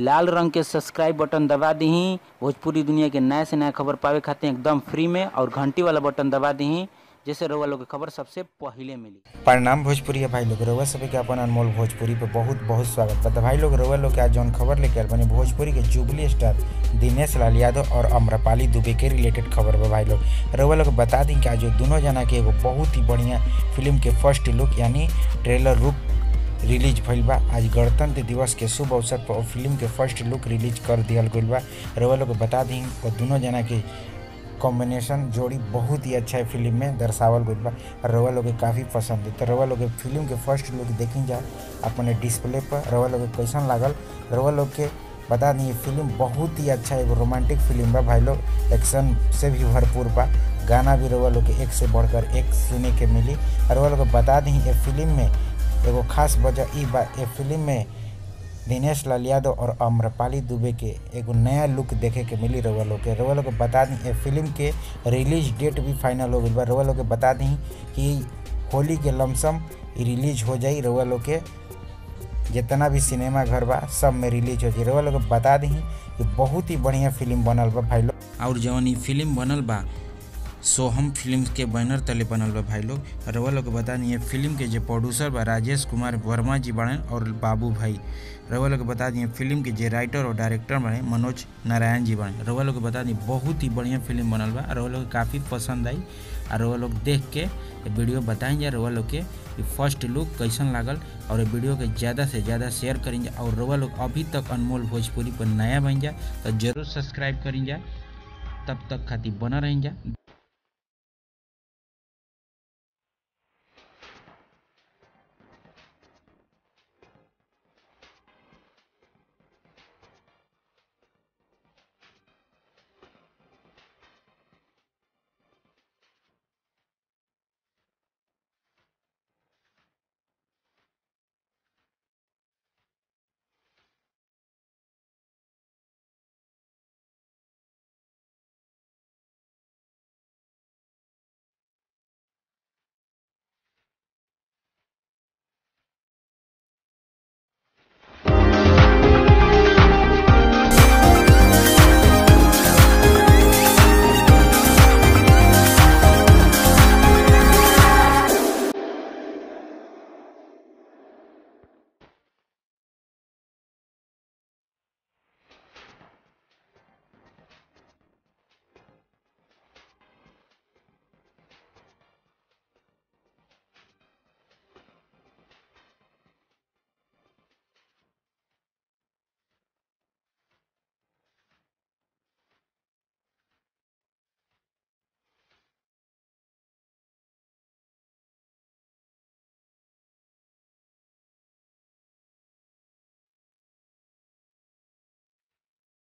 लाल रंग के subscribe button दबा दी। भोजपुरी दुनिया के नए से नया खबर पावे खातिर एकदम फ्री में, और घंटी वाला बटन दबा दी जैसे रउआ लोग के खबर सबसे पहले मिली। प्रणाम भोजपुरी भाई लोग, रउआ सभी के अपन अनमोल भोजपुरी पे बहुत बहुत स्वागत बता भाई लोग। रउआ लोग के आज जौन खबर लेके आल बनी भोजपुरी के जुबली स्टार दिनेश लाल यादव और आम्रपाली दुबे के रिलेटेड खबर बा भाई लोग। रउआ लोग बता दी कि आज दोनों जना के एगो बहुत ही बढ़िया फिल्म के फर्स्ट लुक यानी ट्रेलर लुक रिलीज भइल बा। आज गणतंत्र दिवस के शुभ अवसर पर फिल्म के फर्स्ट लुक रिलीज कर दिया गइल बा। रउआ लोग बता दी और दोनों जना के कॉम्बिनेशन जोड़ी बहुत ही अच्छा है फिल्म में दर्शावल गइल बा और रउआ लोग के काफ़ी पसंद है। तो रउआ लोग फिल्म के फर्स्ट लुक देखी जा अपने डिस्प्ले पर, रउआ लोग कैसन लागल रउआ लोग के बता दी। फिल्म बहुत ही अच्छा एगो रोमांटिक फिल्म बा भाई लोग, एक्शन से भी भरपूर बा, गाना भी रउआ लोग के एक से बढ़कर एक सुने के मिली। रउआ लोग बता दी ये फिल्म में एगो खास वजह बा, ये फिल्म में दिनेश लाल यादव और आम्रपाली दुबे के एगो नया लुक देखे के मिली। रउआ लोग के बता दी ये फिल्म के रिलीज डेट भी फाइनल हो गई बा। रउआ लोग के बता दी कि होली के लमसम रिलीज हो जाई। रउआ लोग के जितना भी सिनेमा घर बा सब में रिलीज हो जाई। रउआ लोग बता दी कि बहुत ही बढ़िया फिल्म बनल बा भाई लोग। और जौन ई फिल्म बनल बा सोहम फिल्म के बैनर तले बनल बा भाई लोग। रउआ लोग बता दी फिल्म के जो प्रोड्यूसर बा राजेश कुमार वर्मा जी बने और बाबू भाई। रउआ लोग बता दी फिल्म के जो राइटर और डायरेक्टर बने मनोज नारायण जी बने। रउआ लोग बता दी बहुत ही बढ़िया फिल्म बनल बा, रउआ लोग काफ़ी पसंद आई और रउआ लोग देख के वीडियो बताएं जा रउआ लोग के फर्स्ट लुक कैसन लागल, और वीडियो के ज़्यादा से ज़्यादा शेयर करें जा। और रउआ लोग अभी तक अनमोल भोजपुरी पर नया बन जा तो जरूर सब्सक्राइब करें जा। तब तक खातिर बना रहें जा।